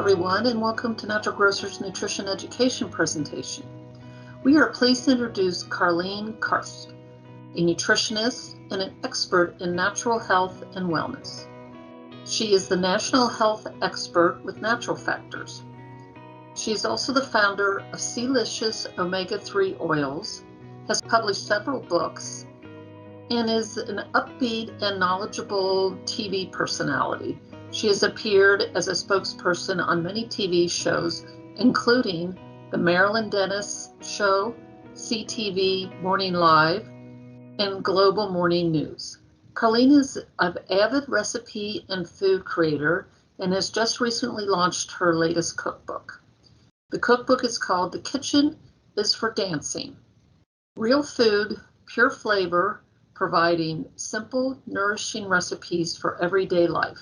everyone, and welcome to Natural Grocer's Nutrition Education presentation. We are pleased to introduce Karlene Karst, a nutritionist and an expert in natural health and wellness. She is the national health expert with Natural Factors. She is also the founder of Sealicious omega-3 oils, has published several books, and is an upbeat and knowledgeable TV personality. She has appeared as a spokesperson on many TV shows, including The Marilyn Dennis Show, CTV Morning Live, and Global Morning News. Karlene is an avid recipe and food creator and has just recently launched her latest cookbook. The cookbook is called The Kitchen is for Dancing. Real food, pure flavor, providing simple, nourishing recipes for everyday life.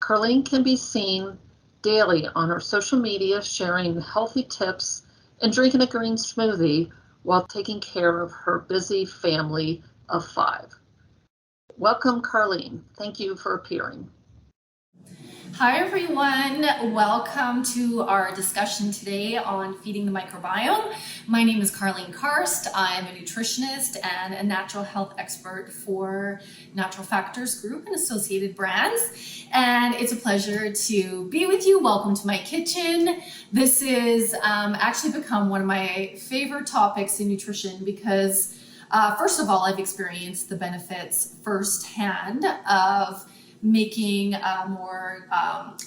Karlene can be seen daily on her social media sharing healthy tips and drinking a green smoothie while taking care of her busy family of 5. Welcome, Karlene. Thank you for appearing. Hi everyone, welcome to our discussion today on feeding the microbiome. My name is Karlene Karst. I'm a nutritionist and a natural health expert for Natural Factors Group and associated brands. And it's a pleasure to be with you. Welcome to my kitchen. This is actually become one of my favorite topics in nutrition because first of all, I've experienced the benefits firsthand of making a more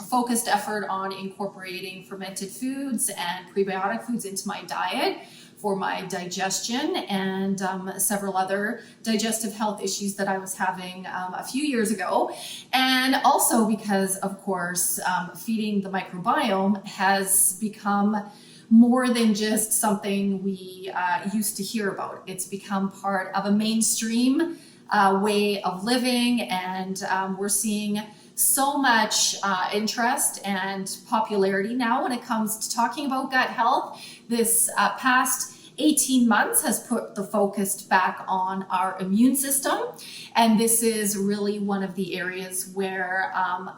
focused effort on incorporating fermented foods and prebiotic foods into my diet for my digestion and several other digestive health issues that I was having a few years ago. And also because, of course, feeding the microbiome has become more than just something we used to hear about. It's become part of a mainstream way of living, and we're seeing so much interest and popularity now when it comes to talking about gut health. This past 18 months has put the focus back on our immune system, and this is really one of the areas where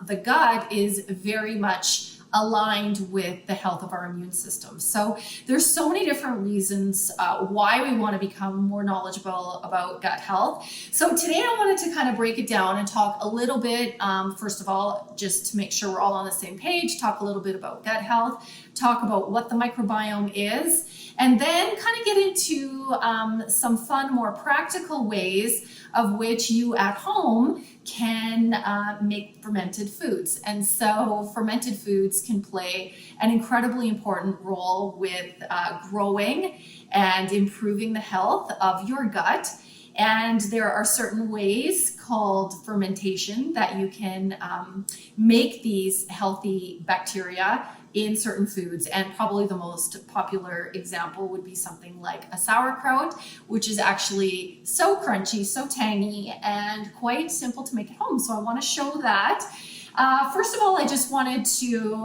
the gut is very much aligned with the health of our immune system. So there's so many different reasons why we want to become more knowledgeable about gut health. So today I wanted to kind of break it down and talk a little bit, first of all, just to make sure we're all on the same page, talk a little bit about gut health, talk about what the microbiome is, and then kind of get into some fun, more practical ways of which you at home can make fermented foods. And so fermented foods can play an incredibly important role with growing and improving the health of your gut. And there are certain ways called fermentation that you can make these healthy bacteria in certain foods. And probably the most popular example would be something like a sauerkraut, which is actually so crunchy, so tangy, and quite simple to make at home. So I want to show that. First of all, I just wanted to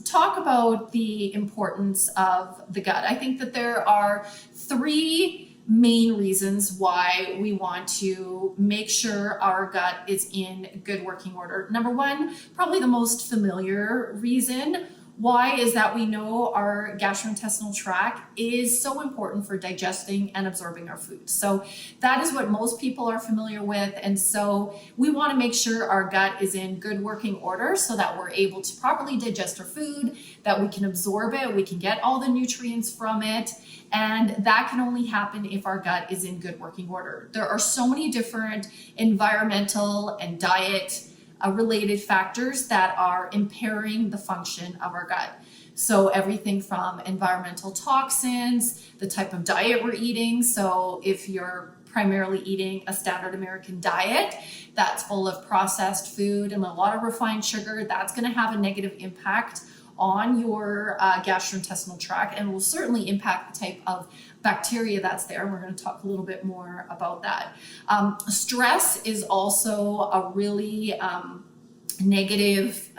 talk about the importance of the gut. I think that there are 3 main reasons why we want to make sure our gut is in good working order. Number 1, probably the most familiar reason why is that we know our gastrointestinal tract is so important for digesting and absorbing our food. So that is what most people are familiar with. And so we want to make sure our gut is in good working order so that we're able to properly digest our food, that we can absorb it, we can get all the nutrients from it. And that can only happen if our gut is in good working order. There are so many different environmental and diet related factors that are impairing the function of our gut. So everything from environmental toxins, the type of diet we're eating. So if you're primarily eating a standard American diet that's full of processed food and a lot of refined sugar, that's going to have a negative impact on your gastrointestinal tract and will certainly impact the type of bacteria that's there. We're going to talk a little bit more about that. Stress is also a really negative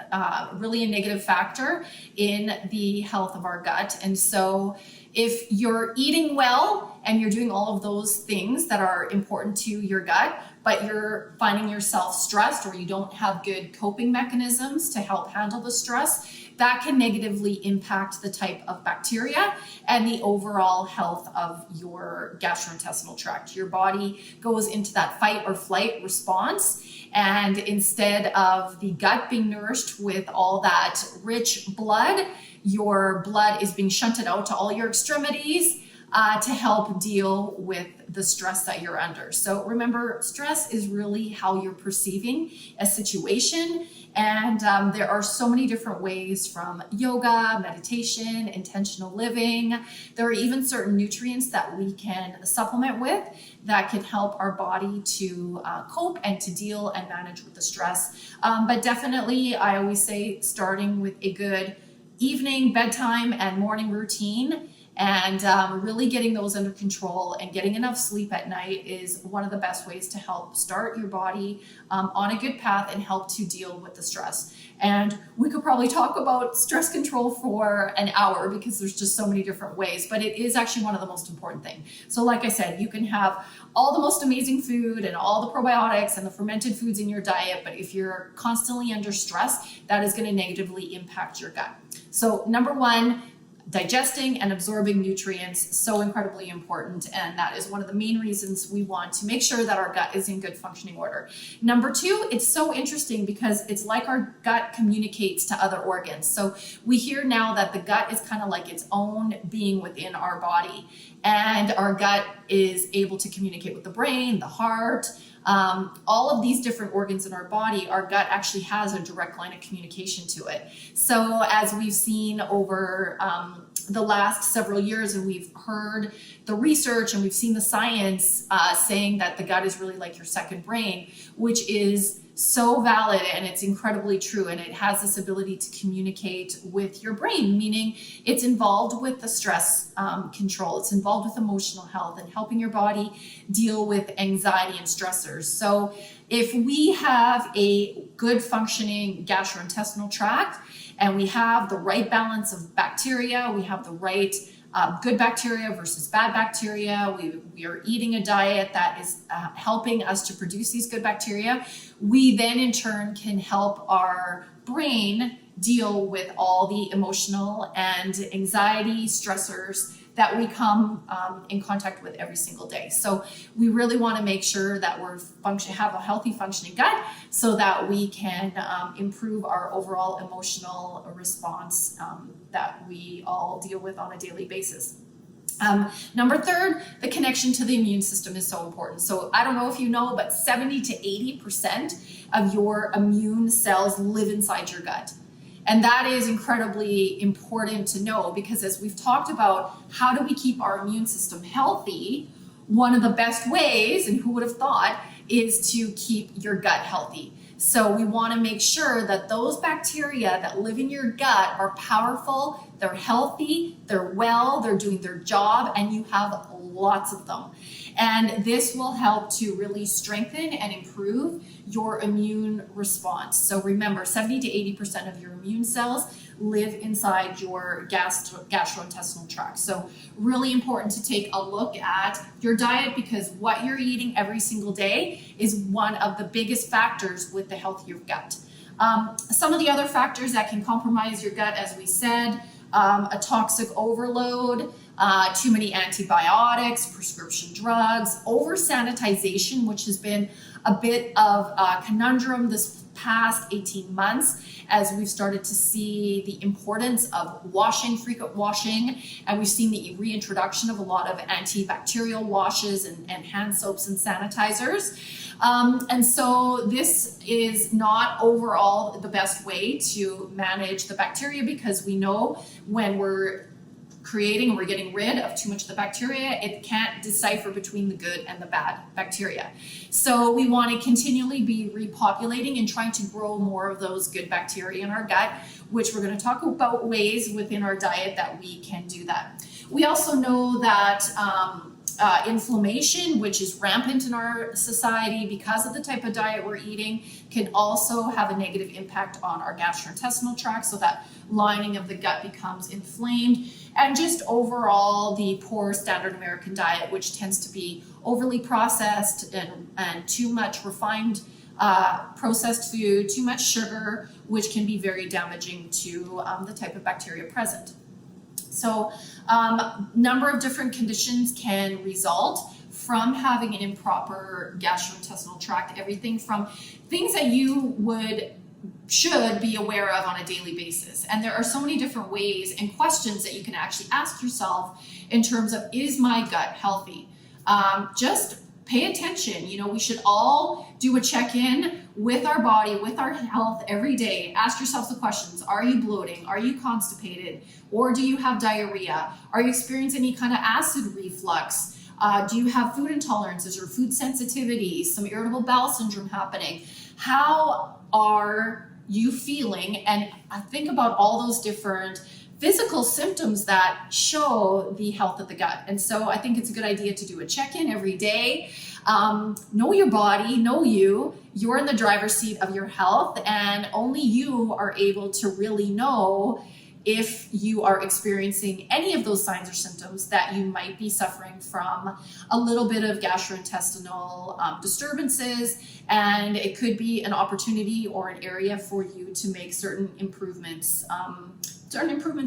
really a negative factor in the health of our gut. And so if you're eating well and you're doing all of those things that are important to your gut, but you're finding yourself stressed or you don't have good coping mechanisms to help handle the stress, that can negatively impact the type of bacteria and the overall health of your gastrointestinal tract. Your body goes into that fight or flight response, and instead of the gut being nourished with all that rich blood, your blood is being shunted out to all your extremities to help deal with the stress that you're under. So remember, stress is really how you're perceiving a situation. And there are so many different ways, from yoga, meditation, intentional living. There are even certain nutrients that we can supplement with that can help our body to cope and to deal and manage with the stress. But definitely, I always say, starting with a good evening, bedtime, and morning routine, and really getting those under control and getting enough sleep at night is one of the best ways to help start your body on a good path and help to deal with the stress. And we could probably talk about stress control for an hour because there's just so many different ways, but it is actually one of the most important things. So like I said, you can have all the most amazing food and all the probiotics and the fermented foods in your diet, but if you're constantly under stress, that is going to negatively impact your gut. So number one, digesting and absorbing nutrients, so incredibly important. And that is one of the main reasons we want to make sure that our gut is in good functioning order. Number two, it's so interesting because it's like our gut communicates to other organs. So we hear now that the gut is kind of like its own being within our body. And our gut is able to communicate with the brain, the heart, all of these different organs in our body. Our gut actually has a direct line of communication to it. So as we've seen over the last several years, and we've heard the research and we've seen the science saying that the gut is really like your second brain, which is so valid, and it's incredibly true, and it has this ability to communicate with your brain, meaning it's involved with the stress control, it's involved with emotional health and helping your body deal with anxiety and stressors. So if we have a good functioning gastrointestinal tract and we have the right balance of bacteria, we have the right good bacteria versus bad bacteria, we are eating a diet that is helping us to produce these good bacteria, we then in turn can help our brain deal with all the emotional and anxiety stressors that we come in contact with every single day. So we really want to make sure that have a healthy functioning gut so that we can improve our overall emotional response that we all deal with on a daily basis. Number third, the connection to the immune system is so important. So I don't know if you know, but 70 to 80% of your immune cells live inside your gut. And that is incredibly important to know because as we've talked about, how do we keep our immune system healthy? One of the best ways, and who would have thought, is to keep your gut healthy. So we want to make sure that those bacteria that live in your gut are powerful, they're healthy, they're well, they're doing their job, and you have lots of them. And this will help to really strengthen and improve your immune response. So remember, 70 to 80% of your immune cells live inside your gastrointestinal tract. So really important to take a look at your diet because what you're eating every single day is one of the biggest factors with the health of your gut. Some of the other factors that can compromise your gut, as we said, a toxic overload, too many antibiotics, prescription drugs, over sanitization, which has been a bit of a conundrum this past 18 months as we've started to see the importance of washing, frequent washing, and we've seen the reintroduction of a lot of antibacterial washes and hand soaps and sanitizers. And so this is not overall the best way to manage the bacteria because we know when we're getting rid of too much of the bacteria, it can't decipher between the good and the bad bacteria. So we want to continually be repopulating and trying to grow more of those good bacteria in our gut, which we're going to talk about ways within our diet that we can do that. We also know that inflammation, which is rampant in our society because of the type of diet we're eating, can also have a negative impact on our gastrointestinal tract, so that lining of the gut becomes inflamed. And just overall, the poor standard American diet, which tends to be overly processed and too much refined processed food, too much sugar, which can be very damaging to the type of bacteria present. So number of different conditions can result from having an improper gastrointestinal tract, everything from things that you should be aware of on a daily basis. And there are so many different ways and questions that you can actually ask yourself in terms of, is my gut healthy? Just pay attention. You know, we should all do a check-in with our body, with our health every day. Ask yourself the questions. Are you bloating? Are you constipated? Or do you have diarrhea? Are you experiencing any kind of acid reflux? Do you have food intolerances or food sensitivities, some irritable bowel syndrome happening? How are you feeling? And I think about all those different physical symptoms that show the health of the gut. And so I think it's a good idea to do a check-in every day. Know your body, know you. You're in the driver's seat of your health, and only you are able to really know if you are experiencing any of those signs or symptoms that you might be suffering from a little bit of gastrointestinal disturbances. And it could be an opportunity or an area for you to make certain improvements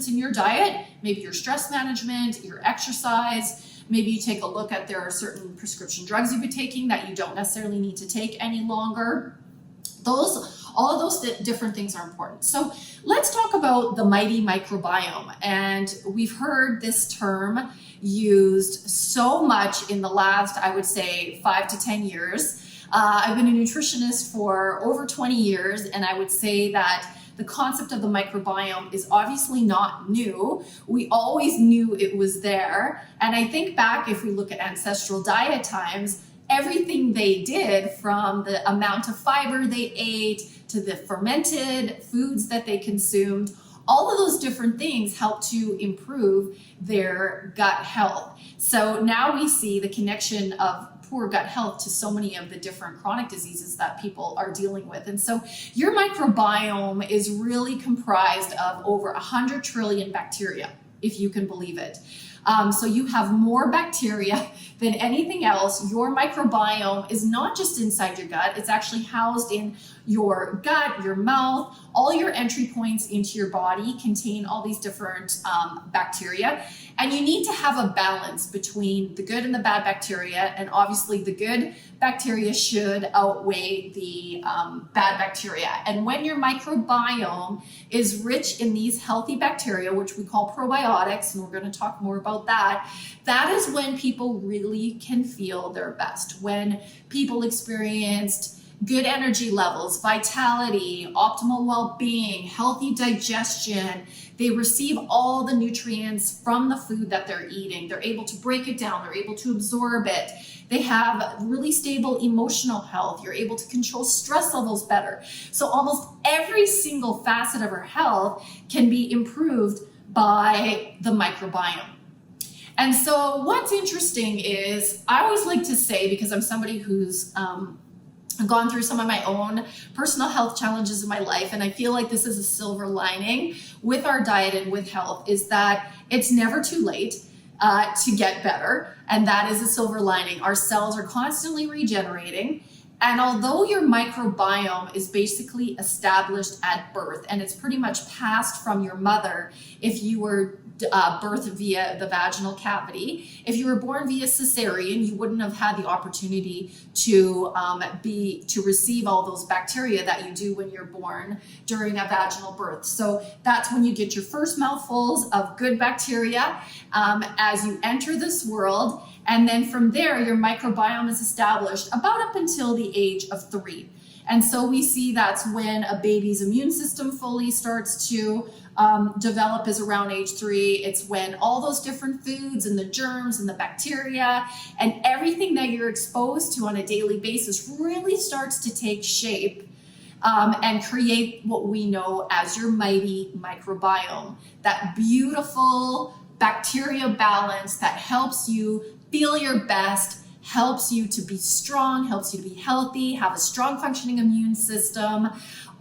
in your diet, maybe your stress management, your exercise. Maybe you take a look at, there are certain prescription drugs you've been taking that you don't necessarily need to take any longer. All of those different things are important. So let's talk about the mighty microbiome. And we've heard this term used so much in the last, I would say, 5 to 10 years. I've been a nutritionist for over 20 years, and I would say that the concept of the microbiome is obviously not new. We always knew it was there. And I think back, if we look at ancestral diet times, everything they did, from the amount of fiber they ate to the fermented foods that they consumed, all of those different things help to improve their gut health. So now we see the connection of poor gut health to so many of the different chronic diseases that people are dealing with. And so your microbiome is really comprised of over 100 trillion bacteria, if you can believe it. So you have more bacteria than anything else. Your microbiome is not just inside your gut, it's actually housed in your gut, your mouth. All your entry points into your body contain all these different bacteria. And you need to have a balance between the good and the bad bacteria. And obviously the good bacteria should outweigh the bad bacteria. And when your microbiome is rich in these healthy bacteria, which we call probiotics, and we're going to talk more about that, that is when people really can feel their best. When people experienced good energy levels, vitality, optimal well-being, healthy digestion. They receive all the nutrients from the food that they're eating. They're able to break it down. They're able to absorb it. They have really stable emotional health. You're able to control stress levels better. So almost every single facet of our health can be improved by the microbiome. And so what's interesting is, I always like to say, because I'm somebody who's gone through some of my own personal health challenges in my life, and I feel like this is a silver lining with our diet and with health, is that it's never too late to get better. And that is a silver lining. Our cells are constantly regenerating. And although your microbiome is basically established at birth, and it's pretty much passed from your mother if you were birthed via the vaginal cavity. If you were born via cesarean, you wouldn't have had the opportunity to receive all those bacteria that you do when you're born during a vaginal birth. So that's when you get your first mouthfuls of good bacteria as you enter this world. And then from there, your microbiome is established about up until the age of 3. And so we see that's when a baby's immune system fully starts to develop, is around age 3. It's when all those different foods and the germs and the bacteria and everything that you're exposed to on a daily basis really starts to take shape and create what we know as your mighty microbiome, that beautiful bacteria balance that helps you feel your best, helps you to be strong, helps you to be healthy, have a strong functioning immune system.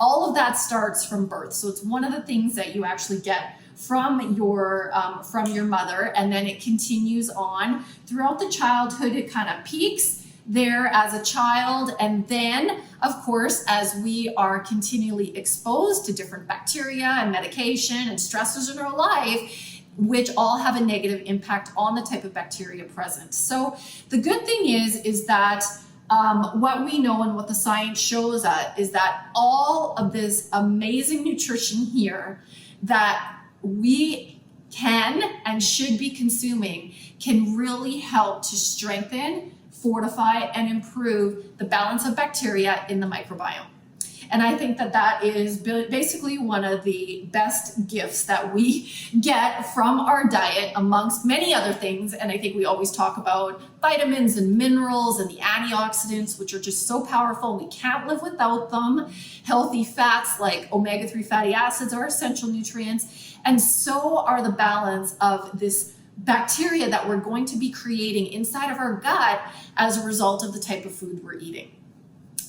All of that starts from birth. So it's one of the things that you actually get from your mother, and then it continues on throughout the childhood. It kind of peaks there as a child, and then of course as we are continually exposed to different bacteria and medication and stressors in our life, which all have a negative impact on the type of bacteria present. So the good thing is that what we know and what the science shows us is that all of this amazing nutrition here that we can and should be consuming can really help to strengthen, fortify, and improve the balance of bacteria in the microbiome. And I think that that is basically one of the best gifts that we get from our diet, amongst many other things. And I think we always talk about vitamins and minerals and the antioxidants, which are just so powerful. We can't live without them. Healthy fats like omega-3 fatty acids are essential nutrients. And so are the balance of this bacteria that we're going to be creating inside of our gut as a result of the type of food we're eating.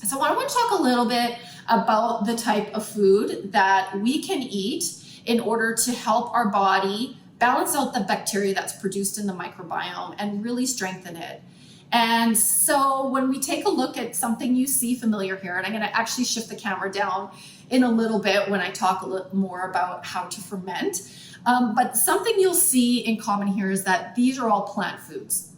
So I want to talk a little bit about the type of food that we can eat in order to help our body balance out the bacteria that's produced in the microbiome and really strengthen it. And so when we take a look at something you see familiar here, and I'm going to actually shift the camera down in a little bit when I talk a little more about how to ferment. But something you'll see in common here is that these are all plant foods.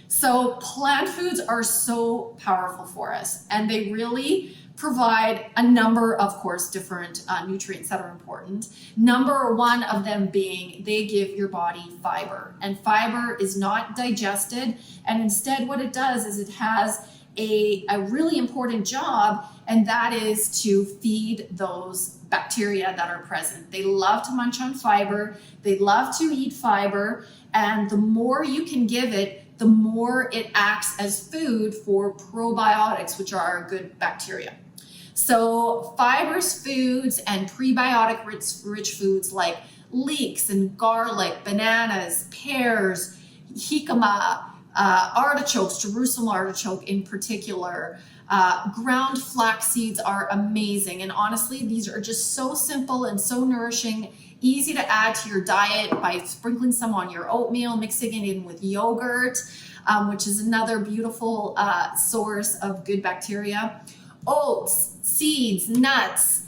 So plant foods are so powerful for us, and they really provide a number, of course, different nutrients that are important. Number one of them being they give your body fiber, and fiber is not digested, and instead what it does is it has a really important job, and that is to feed those bacteria that are present. They love to munch on fiber, they love to eat fiber, and the more you can give it, the more it acts as food for probiotics, which are our good bacteria. So fibrous foods and prebiotic rich foods like leeks and garlic, bananas, pears, jicama, artichokes, Jerusalem artichoke in particular, ground flax seeds are amazing. And honestly, these are just so simple and so nourishing, easy to add to your diet by sprinkling some on your oatmeal, mixing it in with yogurt, which is another beautiful source of good bacteria. Oats, seeds, nuts,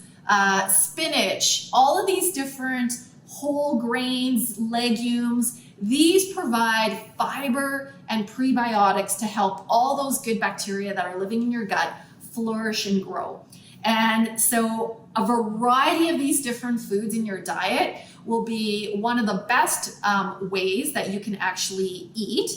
spinach, all of these different whole grains, legumes, these provide fiber and prebiotics to help all those good bacteria that are living in your gut flourish and grow. And so a variety of these different foods in your diet will be one of the best ways that you can actually eat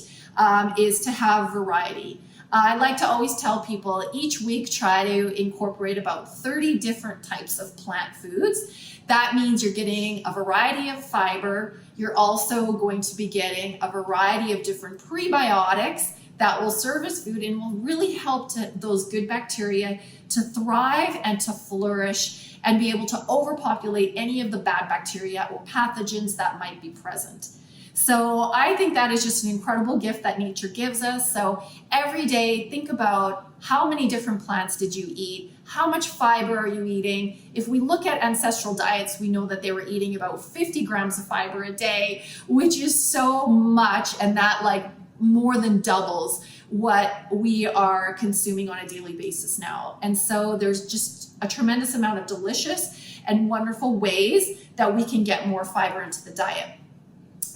is to have variety. I like to always tell people each week try to incorporate about 30 different types of plant foods. That means you're getting a variety of fiber. You're also going to be getting a variety of different prebiotics that will serve as food and will really help those good bacteria to thrive and to flourish and be able to overpopulate any of the bad bacteria or pathogens that might be present. So I think that is just an incredible gift that nature gives us. So every day, think about how many different plants did you eat? How much fiber are you eating? If we look at ancestral diets, we know that they were eating about 50 grams of fiber a day, which is so much, and that like more than doubles what we are consuming on a daily basis now. And so there's just a tremendous amount of delicious and wonderful ways that we can get more fiber into the diet.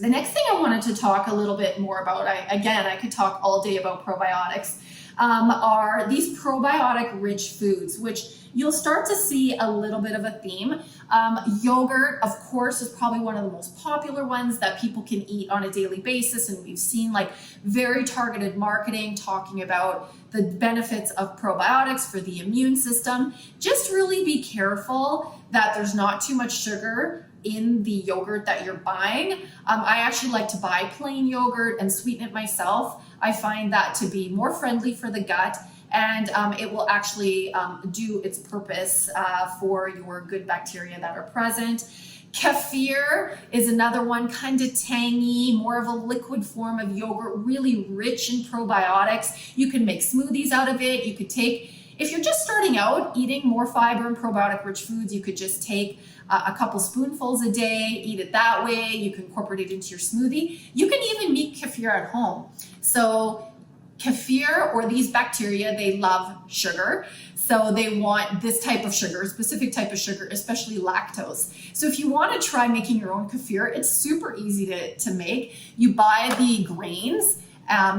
The next thing I wanted to talk a little bit more about, I could talk all day about probiotics, are these probiotic-rich foods, which you'll start to see a little bit of a theme. Yogurt, of course, is probably one of the most popular ones that people can eat on a daily basis, and we've seen like very targeted marketing talking about the benefits of probiotics for the immune system. Just really be careful that there's not too much sugar in the yogurt that you're buying. I actually like to buy plain yogurt and sweeten it myself. I find that to be more friendly for the gut and it will actually do its purpose for your good bacteria that are present. Kefir is another one, kind of tangy, more of a liquid form of yogurt, really rich in probiotics. You can make smoothies out of it. You could take, if you're just starting out eating more fiber and probiotic rich foods, you could just take a couple spoonfuls a day, eat it that way. You can incorporate it into your smoothie. You can even make kefir at home. So kefir, or these bacteria, they love sugar. So they want this type of sugar, a specific type of sugar, especially lactose. So if you want to try making your own kefir, it's super easy to make. You buy the grains.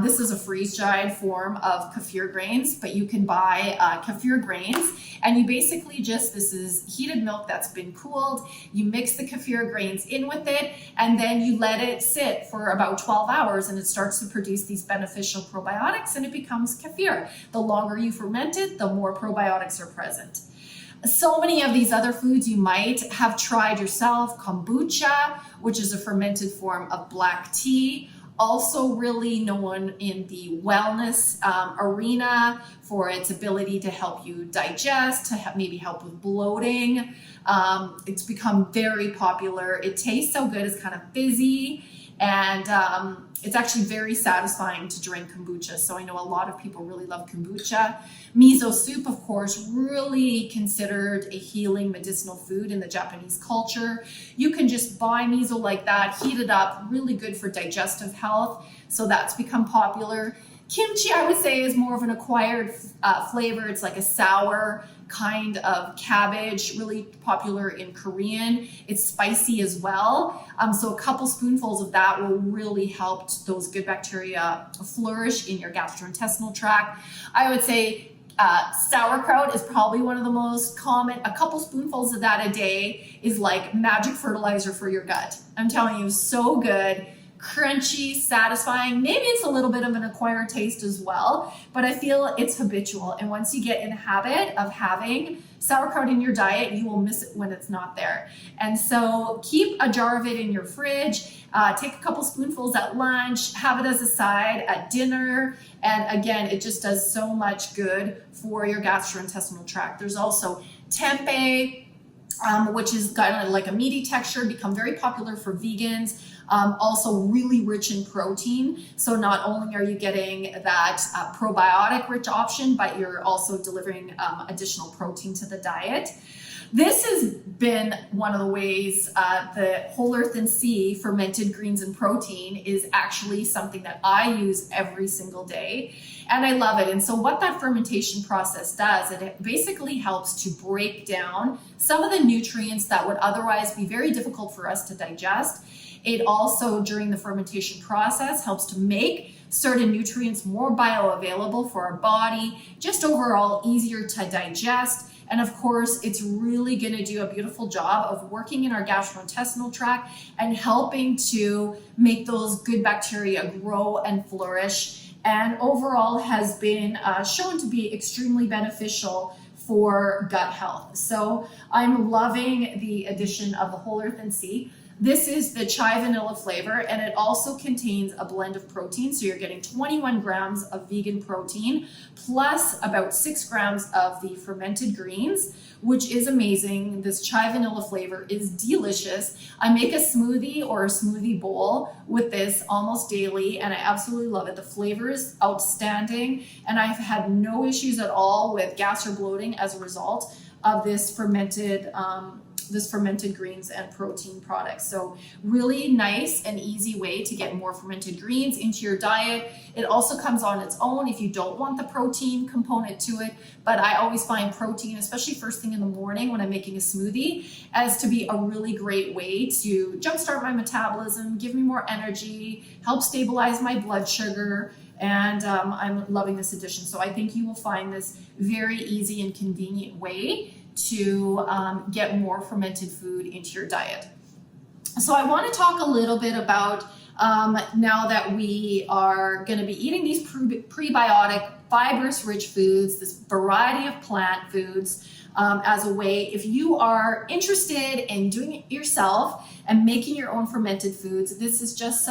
This is a freeze-dried form of kefir grains, but you can buy kefir grains, and you basically just, this is heated milk that's been cooled. You mix the kefir grains in with it, and then you let it sit for about 12 hours, and it starts to produce these beneficial probiotics, and it becomes kefir. The longer you ferment it, the more probiotics are present. So many of these other foods you might have tried yourself. Kombucha, which is a fermented form of black tea, also really known in the wellness arena for its ability to help you digest, to maybe help with bloating. It's become very popular. It tastes so good, it's kind of fizzy, and it's actually very satisfying to drink kombucha. So I know a lot of people really love kombucha. Miso soup, of course, really considered a healing medicinal food in the Japanese culture. You can just buy miso like that, heat it up, really good for digestive health. So that's become popular. Kimchi, I would say, is more of an acquired flavor. It's like a sour kind of cabbage, really popular in Korean. It's spicy as well. So a couple spoonfuls of that will really help those good bacteria flourish in your gastrointestinal tract. I would say sauerkraut is probably one of the most common. A couple spoonfuls of that a day is like magic fertilizer for your gut. I'm telling you, so good. Crunchy, satisfying. Maybe it's a little bit of an acquired taste as well, but I feel it's habitual. And once you get in the habit of having sauerkraut in your diet, you will miss it when it's not there. And so keep a jar of it in your fridge. Take a couple spoonfuls at lunch, have it as a side at dinner. And again, it just does so much good for your gastrointestinal tract. There's also tempeh, which is kind of like a meaty texture, become very popular for vegans. Also really rich in protein. So not only are you getting that probiotic rich option, but you're also delivering additional protein to the diet. This has been one of the ways the Whole Earth and Sea fermented greens and protein is actually something that I use every single day. And I love it. And so what that fermentation process does, it basically helps to break down some of the nutrients that would otherwise be very difficult for us to digest. It also, during the fermentation process, helps to make certain nutrients more bioavailable for our body, just overall easier to digest. And of course, it's really going to do a beautiful job of working in our gastrointestinal tract and helping to make those good bacteria grow and flourish. And overall has been shown to be extremely beneficial for gut health. So I'm loving the addition of the Whole Earth and Sea. This is the chai vanilla flavor, and it also contains a blend of protein. So you're getting 21 grams of vegan protein, plus about 6 grams of the fermented greens, which is amazing. This chai vanilla flavor is delicious. I make a smoothie or a smoothie bowl with this almost daily, and I absolutely love it. The flavor is outstanding, and I've had no issues at all with gas or bloating as a result of this fermented greens and protein products. So really nice and easy way to get more fermented greens into your diet. It also comes on its own if you don't want the protein component to it, but I always find protein, especially first thing in the morning when I'm making a smoothie, as to be a really great way to jumpstart my metabolism, give me more energy, help stabilize my blood sugar, and I'm loving this addition. So I think you will find this very easy and convenient way to get more fermented food into your diet. So I want to talk a little bit about now that we are going to be eating these prebiotic, fibrous rich foods, this variety of plant foods as a way, if you are interested in doing it yourself and making your own fermented foods, this is just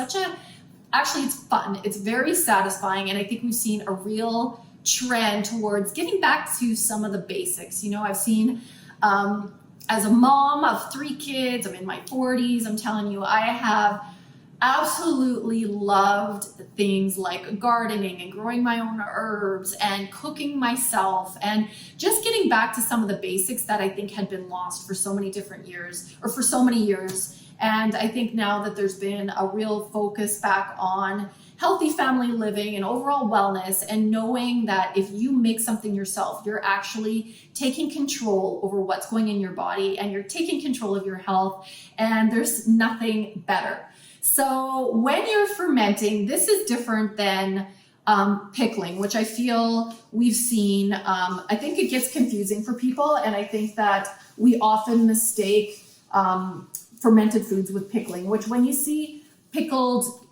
actually it's fun. It's very satisfying. And I think we've seen a real trend towards getting back to some of the basics. You know, I've seen, as a mom of 3 kids, I'm in my 40s, I'm telling you, I have absolutely loved things like gardening and growing my own herbs and cooking myself and just getting back to some of the basics that I think had been lost for so many different years, or for so many years. And I think now that there's been a real focus back on healthy family living and overall wellness, and knowing that if you make something yourself, you're actually taking control over what's going in your body and you're taking control of your health, and there's nothing better. So when you're fermenting, this is different than pickling, which I feel we've seen. I think it gets confusing for people, and I think that we often mistake fermented foods with pickling, which when you see pickled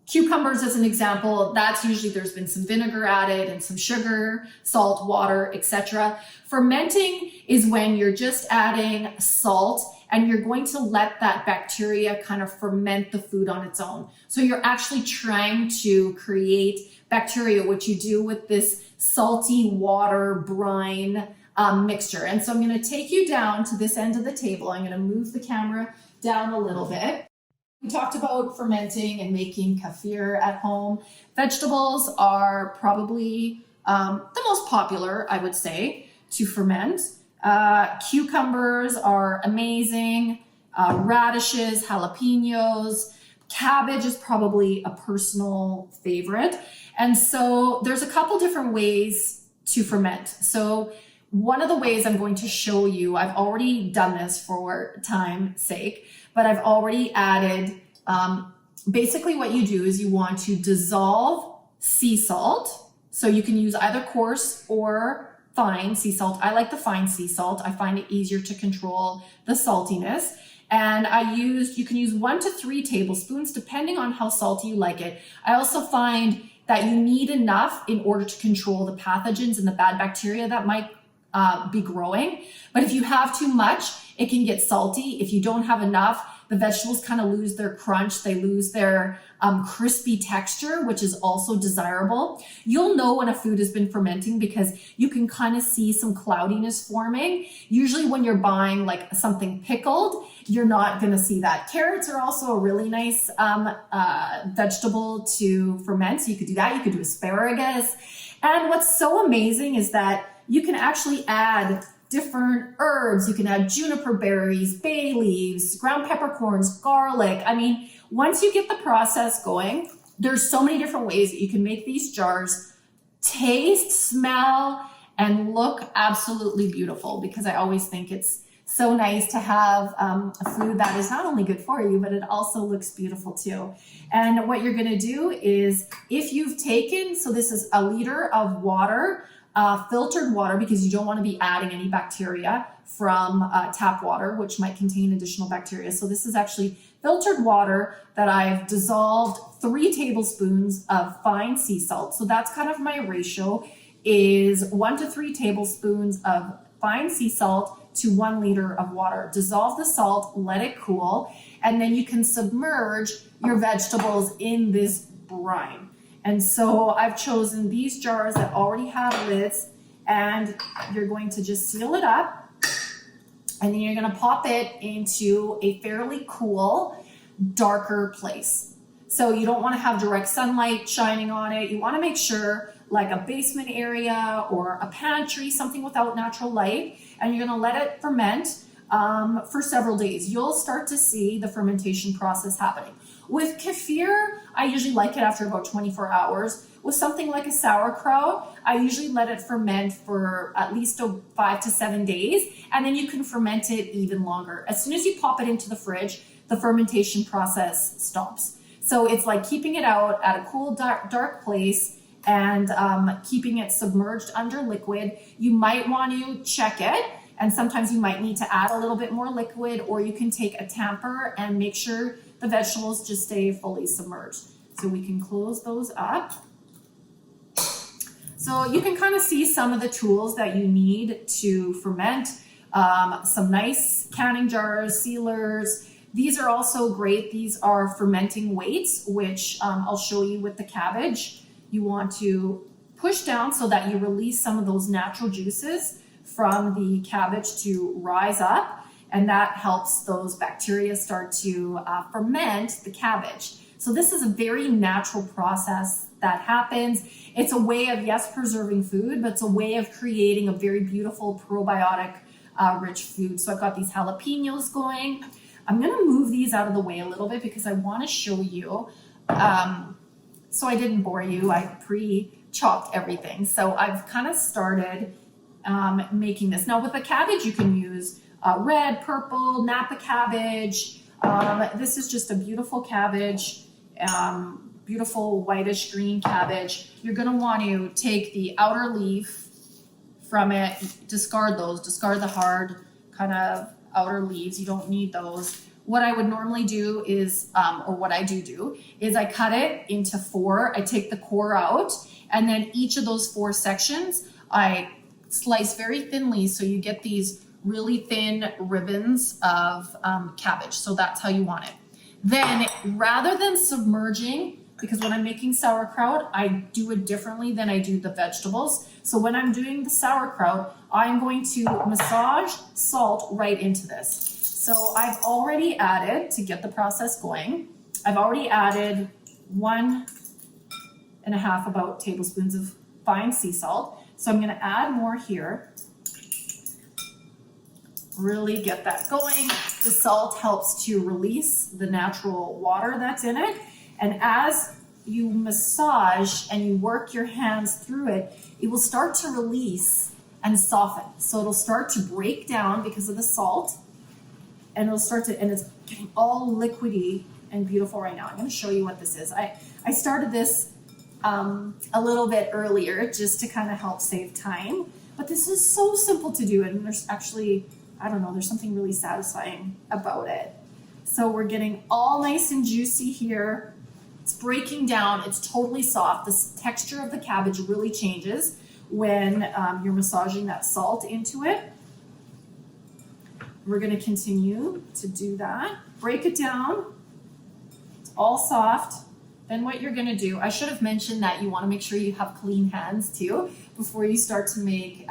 cucumbers as an example, that's usually there's been some vinegar added and some sugar, salt, water, etc. Fermenting is when you're just adding salt and you're going to let that bacteria kind of ferment the food on its own. So you're actually trying to create bacteria, which you do with this salty water brine mixture. And so I'm going to take you down to this end of the table. I'm going to move the camera down a little bit. We talked about fermenting and making kefir at home. Vegetables are probably the most popular, I would say, to ferment. Cucumbers are amazing. Radishes, jalapenos, cabbage is probably a personal favorite. And so there's a couple different ways to ferment. So one of the ways I'm going to show you, I've already done this for time's sake, but I've already added, basically what you do is you want to dissolve sea salt. So you can use either coarse or fine sea salt. I like the fine sea salt. I find it easier to control the saltiness. And you can use 1 to 3 tablespoons, depending on how salty you like it. I also find that you need enough in order to control the pathogens and the bad bacteria that might be growing. But if you have too much, it can get salty. If you don't have enough, the vegetables kind of lose their crunch. They lose their crispy texture, which is also desirable. You'll know when a food has been fermenting because you can kind of see some cloudiness forming. Usually when you're buying like something pickled, you're not going to see that. Carrots are also a really nice vegetable to ferment. So you could do that. You could do asparagus. And what's so amazing is that you can actually add different herbs. You can add juniper berries, bay leaves, ground peppercorns, garlic. I mean, once you get the process going, there's so many different ways that you can make these jars taste, smell, and look absolutely beautiful, because I always think it's so nice to have a food that is not only good for you, but it also looks beautiful too. And what you're going to do is, if you've taken, so this is a liter of water, filtered water, because you don't want to be adding any bacteria from tap water, which might contain additional bacteria. So this is actually filtered water that I've dissolved 3 tablespoons of fine sea salt. So that's kind of my ratio, is 1 to 3 tablespoons of fine sea salt to 1 liter of water. Dissolve the salt, let it cool, and then you can submerge your vegetables in this brine. And so I've chosen these jars that already have lids, and you're going to just seal it up, and then you're going to pop it into a fairly cool, darker place. So you don't want to have direct sunlight shining on it. You want to make sure, like a basement area or a pantry, something without natural light, and you're going to let it ferment for several days. You'll start to see the fermentation process happening. With kefir, I usually like it after about 24 hours. With something like a sauerkraut, I usually let it ferment for at least 5 to 7 days, and then you can ferment it even longer. As soon as you pop it into the fridge, the fermentation process stops. So it's like keeping it out at a cool, dark place and keeping it submerged under liquid. You might want to check it, and sometimes you might need to add a little bit more liquid, or you can take a tamper and make sure the vegetables just stay fully submerged. So we can close those up. So you can kind of see some of the tools that you need to ferment. Some nice canning jars, sealers. These are also great. These are fermenting weights, which I'll show you with the cabbage. You want to push down so that you release some of those natural juices from the cabbage to rise up, and that helps those bacteria start to ferment the cabbage. So this is a very natural process that happens. It's a way of, yes, preserving food, but it's a way of creating a very beautiful probiotic rich food. So I've got these jalapenos going. I'm going to move these out of the way a little bit because I want to show you. So I didn't bore you. I pre-chopped everything. So I've kind of started making this. Now with the cabbage, you can use red, purple, Napa cabbage. This is just a beautiful cabbage, beautiful whitish green cabbage. You're going to want to take the outer leaf from it, discard those, discard the hard kind of outer leaves. You don't need those. What I would normally do is, or what I do is I cut it into 4. I take the core out, and then each of those 4 sections, I slice very thinly so you get these really thin ribbons of cabbage. So that's how you want it. Then rather than submerging, because when I'm making sauerkraut, I do it differently than I do the vegetables. So when I'm doing the sauerkraut, I'm going to massage salt right into this. So I've already added, to get the process going, I've already added 1.5 about tablespoons of fine sea salt. So I'm going to add more here. Really get that going. The salt helps to release the natural water that's in it. And as you massage and you work your hands through it, it will start to release and soften. So it'll start to break down because of the salt, and it'll start to, and it's getting all liquidy and beautiful right now. I'm going to show you what this is. I started this a little bit earlier just to kind of help save time, but this is so simple to do, and there's actually, I don't know, there's something really satisfying about it. So we're getting all nice and juicy here. It's breaking down. It's totally soft. The texture of the cabbage really changes when you're massaging that salt into it. We're going to continue to do that. Break it down. It's all soft. Then what you're going to do, I should have mentioned that you want to make sure you have clean hands too before you start to make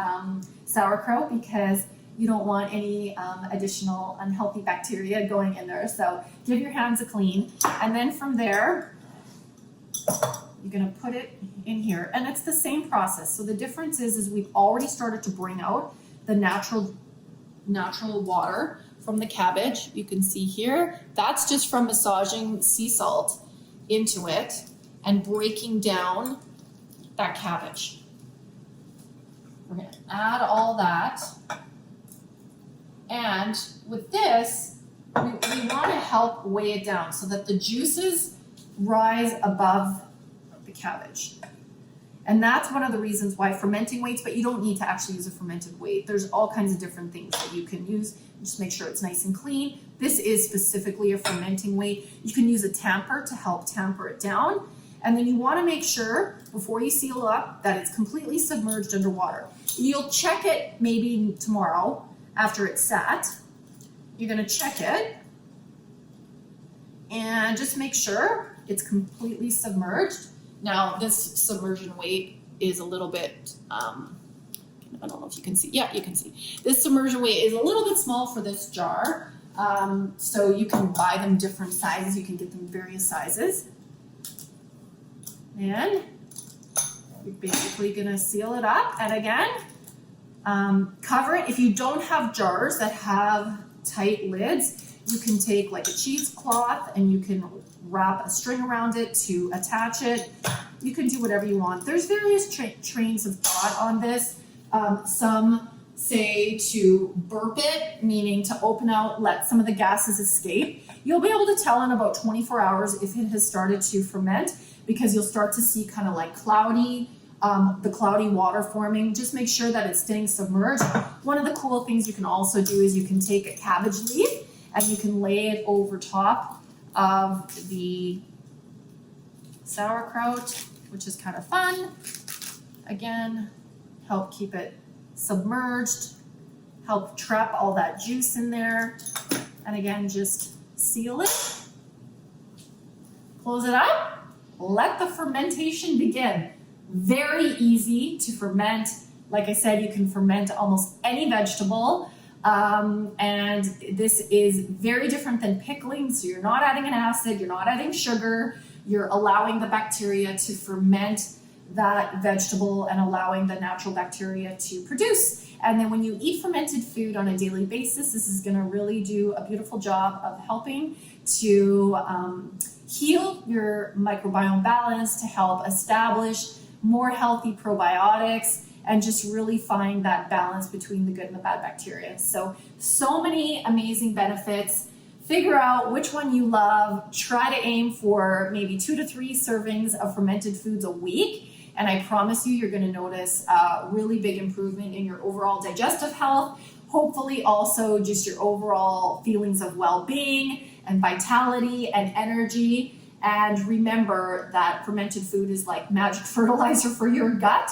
sauerkraut, because you don't want any additional unhealthy bacteria going in there. So give your hands a clean. And then from there, you're going to put it in here. And it's the same process. So the difference is we've already started to bring out the natural water from the cabbage. You can see here, that's just from massaging sea salt into it and breaking down that cabbage. We're going to add all that. And with this, we want to help weigh it down so that the juices rise above the cabbage. And that's one of the reasons why fermenting weights, but you don't need to actually use a fermented weight. There's all kinds of different things that you can use. Just make sure it's nice and clean. This is specifically a fermenting weight. You can use a tamper to help tamper it down. And then you want to make sure, before you seal up, that it's completely submerged underwater. You'll check it maybe tomorrow after it's sat. You're going to check it and just make sure it's completely submerged. Now, this submersion weight is a little bit, I don't know if you can see. Yeah, you can see. This submersion weight is a little bit small for this jar. So you can buy them different sizes. You can get them various sizes. And you're basically going to seal it up. And again, cover it. If you don't have jars that have tight lids, you can take like a cheesecloth and you can wrap a string around it to attach it. You can do whatever you want. There's various trains of thought on this. Some say to burp it, meaning to open out, let some of the gases escape. You'll be able to tell in about 24 hours if it has started to ferment, because you'll start to see kind of like cloudy, the cloudy water forming. Just make sure that it's staying submerged. One of the cool things you can also do is you can take a cabbage leaf and you can lay it over top of the sauerkraut, which is kind of fun. Again, help keep it submerged, help trap all that juice in there. And again, just seal it, close it up, let the fermentation begin. very easy to ferment. Like I said, you can ferment almost any vegetable. And this is very different than pickling. So you're not adding an acid, you're not adding sugar, you're allowing the bacteria to ferment that vegetable and allowing the natural bacteria to produce. And then when you eat fermented food on a daily basis, this is going to really do a beautiful job of helping to heal your microbiome balance, to help establish more healthy probiotics, and just really find that balance between the good and the bad bacteria. So many amazing benefits. Figure out which one you love. Try to aim for maybe 2 to 3 servings of fermented foods a week. And I promise you're going to notice a really big improvement in your overall digestive health. Hopefully also just your overall feelings of well-being and vitality and energy. And remember that fermented food is like magic fertilizer for your gut.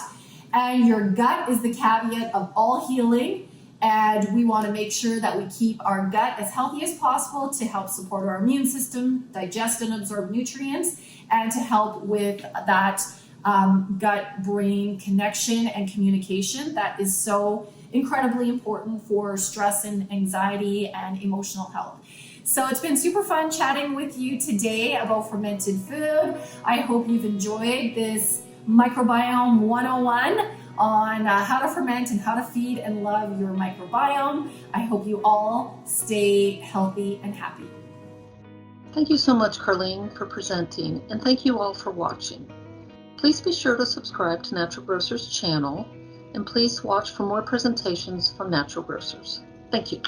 And your gut is the caveat of all healing. And we want to make sure that we keep our gut as healthy as possible to help support our immune system, digest and absorb nutrients, and to help with that gut-brain connection and communication that is so incredibly important for stress and anxiety and emotional health. So it's been super fun chatting with you today about fermented food. I hope you've enjoyed this Microbiome 101 on how to ferment and how to feed and love your microbiome. I hope you all stay healthy and happy. Thank you so much, Karlene, for presenting, and thank you all for watching. Please be sure to subscribe to Natural Grocers channel, and please watch for more presentations from Natural Grocers. Thank you.